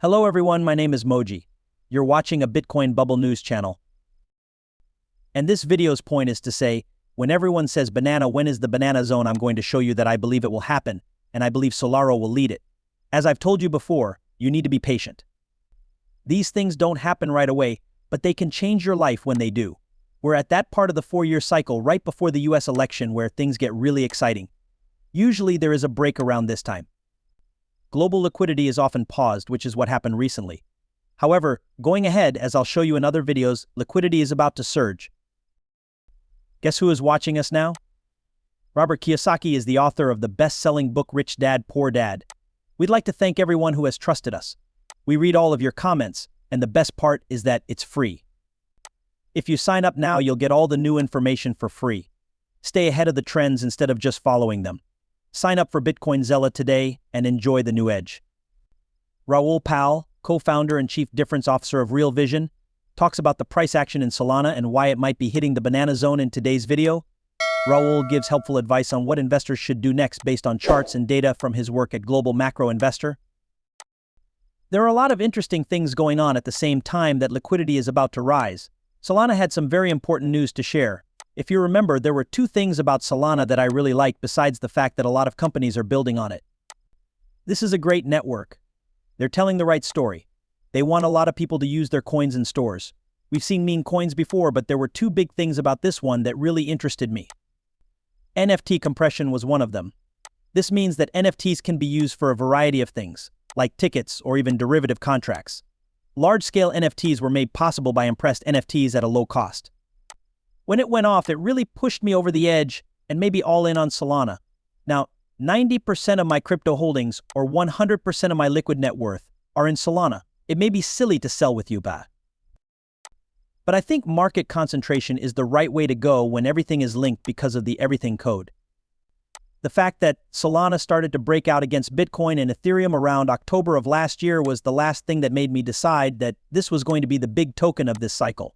Hello everyone, my name is Moji. You're watching a Bitcoin Bubble News channel. And this video's point is to say, when everyone says banana, when is the banana zone, I'm going to show you that I believe it will happen, and I believe Solaro will lead it. As I've told you before, you need to be patient. These things don't happen right away, but they can change your life when they do. We're at that part of the 4-year cycle right before the US election where things get really exciting. Usually there is a break around this time. Global liquidity is often paused, which is what happened recently. However, going ahead, as I'll show you in other videos, liquidity is about to surge. Guess who is watching us now? Robert Kiyosaki is the author of the best-selling book Rich Dad, Poor Dad. We'd like to thank everyone who has trusted us. We read all of your comments, and the best part is that it's free. If you sign up now, you'll get all the new information for free. Stay ahead of the trends instead of just following them. Sign up for Bitcoin Zella today and enjoy the new edge. Raoul, co-founder and chief difference officer of Real Vision, talks about the price action in Solana and why it might be hitting the banana zone in today's video. Raoul gives helpful advice on what investors should do next based on charts and data from his work at Global Macro Investor. There are a lot of interesting things going on at the same time that liquidity is about to rise. Solana had some very important news to share. If you remember, there were two things about Solana that I really liked besides the fact that a lot of companies are building on it. This is a great network. They're telling the right story. They want a lot of people to use their coins in stores. We've seen meme coins before, but there were two big things about this one that really interested me. NFT compression was one of them. This means that NFTs can be used for a variety of things, like tickets or even derivative contracts. Large-scale NFTs were made possible by compressed NFTs at a low cost. When it went off, it really pushed me over the edge and maybe all in on Solana. Now, 90% of my crypto holdings, or 100% of my liquid net worth, are in Solana. It may be silly to sell with you, but I think market concentration is the right way to go when everything is linked because of the everything code. The fact that Solana started to break out against Bitcoin and Ethereum around October of last year was the last thing that made me decide that this was going to be the big token of this cycle.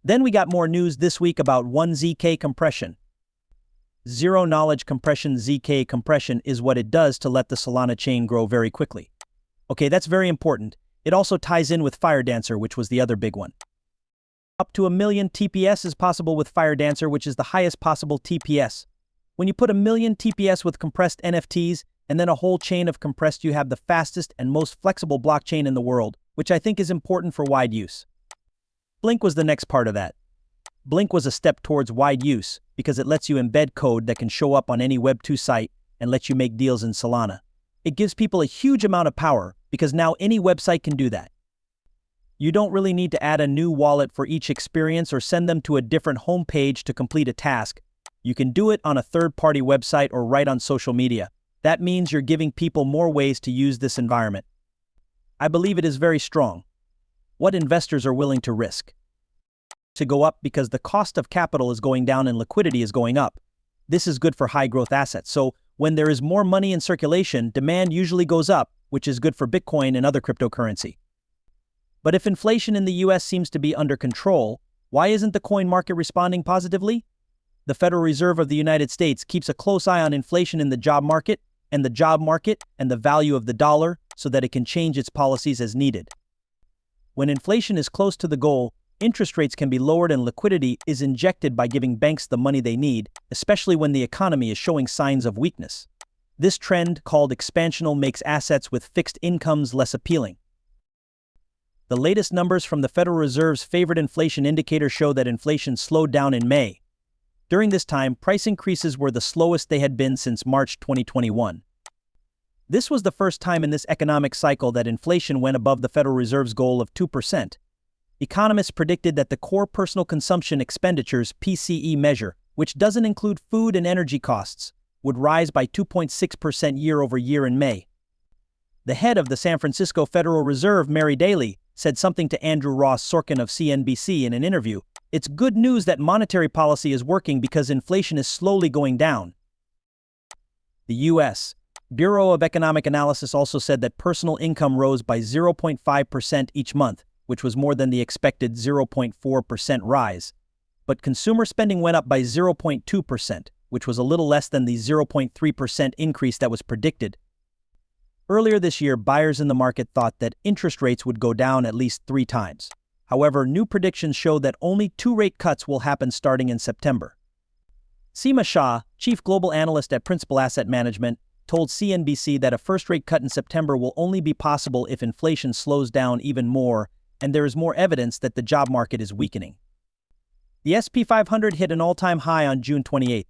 Then we got more news this week about 1zk compression. Zero-knowledge compression, ZK compression, is what it does to let the Solana chain grow very quickly. Okay, that's very important. It also ties in with FireDancer, which was the other big one. Up to 1 million TPS is possible with FireDancer, which is the highest possible TPS. When you put 1 million TPS with compressed NFTs and then a whole chain of compressed, you have the fastest and most flexible blockchain in the world, which I think is important for wide use. Blink was the next part of that. Blink was a step towards wide use because it lets you embed code that can show up on any Web2 site and let you make deals in Solana. It gives people a huge amount of power because now any website can do that. You don't really need to add a new wallet for each experience or send them to a different homepage to complete a task. You can do it on a third-party website or right on social media. That means you're giving people more ways to use this environment. I believe it is very strong. What investors are willing to risk to go up because the cost of capital is going down and liquidity is going up. This is good for high-growth assets. So when there is more money in circulation, demand usually goes up, which is good for Bitcoin and other cryptocurrency. But if inflation in the US seems to be under control, why isn't the coin market responding positively? The Federal Reserve of the United States keeps a close eye on inflation in the job market and the value of the dollar so that it can change its policies as needed. When inflation is close to the goal, interest rates can be lowered and liquidity is injected by giving banks the money they need, especially when the economy is showing signs of weakness. This trend, called expansional, makes assets with fixed incomes less appealing. The latest numbers from the Federal Reserve's favorite inflation indicator show that inflation slowed down in May. During this time, price increases were the slowest they had been since March 2021. This was the first time in this economic cycle that inflation went above the Federal Reserve's goal of 2%. Economists predicted that the core personal consumption expenditures (PCE) measure, which doesn't include food and energy costs, would rise by 2.6% year over year in May. The head of the San Francisco Federal Reserve, Mary Daly, said something to Andrew Ross Sorkin of CNBC in an interview. It's good news that monetary policy is working because inflation is slowly going down. The U.S. Bureau of Economic Analysis also said that personal income rose by 0.5% each month, which was more than the expected 0.4% rise. But consumer spending went up by 0.2%, which was a little less than the 0.3% increase that was predicted. Earlier this year, buyers in the market thought that interest rates would go down at least 3 times. However, new predictions show that only 2 rate cuts will happen starting in September. Seema Shah, chief global analyst at Principal Asset Management, told CNBC that a first rate cut in September will only be possible if inflation slows down even more and there is more evidence that the job market is weakening. The S&P 500 hit an all-time high on June 28.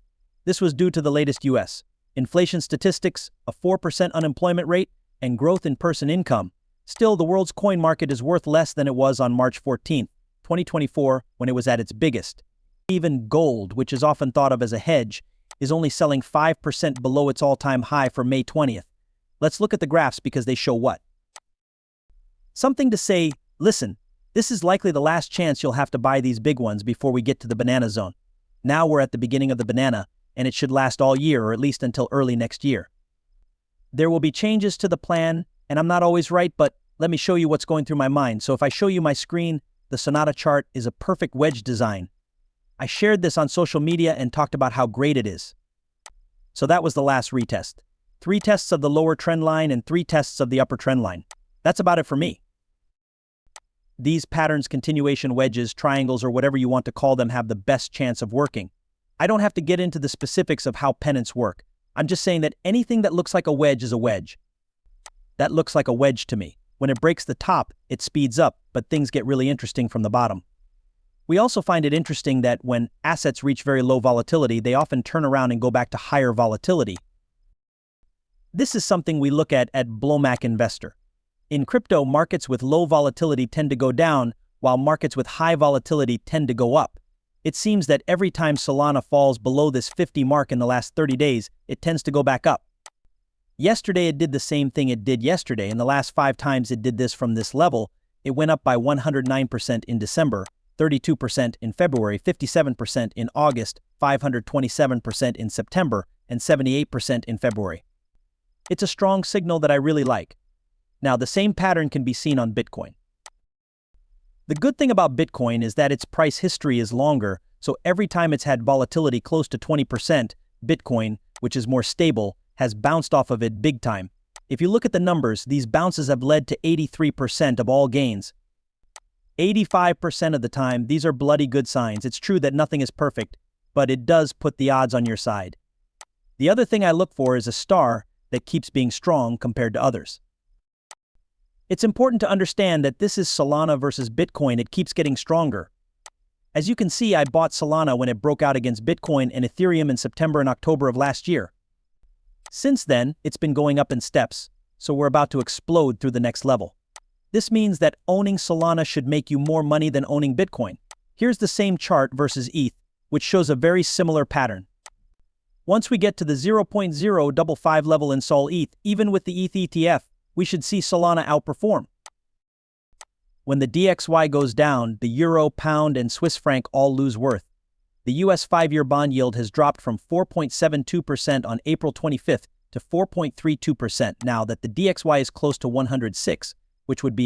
This was due to the latest U.S. inflation statistics, a 4% unemployment rate, and growth in person income. Still, the world's coin market is worth less than it was on March 14, 2024, when it was at its biggest. Even gold, which is often thought of as a hedge, is only selling 5% below its all-time high for May 20th. Let's look at the graphs because they show what? Something to say, listen, this is likely the last chance you'll have to buy these big ones before we get to the banana zone. Now we're at the beginning of the banana, and it should last all year or at least until early next year. There will be changes to the plan, and I'm not always right, but let me show you what's going through my mind. So if I show you my screen, the Sonata chart is a perfect wedge design. I shared this on social media and talked about how great it is. So that was the last retest. 3 tests of the lower trend line and 3 tests of the upper trend line. That's about it for me. These patterns, continuation wedges, triangles, or whatever you want to call them, have the best chance of working. I don't have to get into the specifics of how pennants work. I'm just saying that anything that looks like a wedge is a wedge. That looks like a wedge to me. When it breaks the top, it speeds up, but things get really interesting from the bottom. We also find it interesting that when assets reach very low volatility, they often turn around and go back to higher volatility. This is something we look at Blomac Investor. In crypto, markets with low volatility tend to go down, while markets with high volatility tend to go up. It seems that every time Solana falls below this 50 mark in the last 30 days, it tends to go back up. Yesterday it did the same thing it did yesterday. In the last 5 times it did this from this level, it went up by 109% in December, 32% in February, 57% in August, 527% in September, and 78% in February. It's a strong signal that I really like. Now, the same pattern can be seen on Bitcoin. The good thing about Bitcoin is that its price history is longer, so every time it's had volatility close to 20%, Bitcoin, which is more stable, has bounced off of it big time. If you look at the numbers, these bounces have led to 83% of all gains. 85% of the time, these are bloody good signs. It's true that nothing is perfect, but it does put the odds on your side. The other thing I look for is a star that keeps being strong compared to others. It's important to understand that this is Solana versus Bitcoin. It keeps getting stronger. As you can see, I bought Solana when it broke out against Bitcoin and Ethereum in September and October of last year. Since then, it's been going up in steps, so we're about to explode through the next level. This means that owning Solana should make you more money than owning Bitcoin. Here's the same chart versus ETH, which shows a very similar pattern. Once we get to the 0.055 level in Sol ETH, even with the ETH ETF, we should see Solana outperform. When the DXY goes down, the euro, pound, and Swiss franc all lose worth. The US 5-year bond yield has dropped from 4.72% on April 25th to 4.32% now that the DXY is close to 106, which would be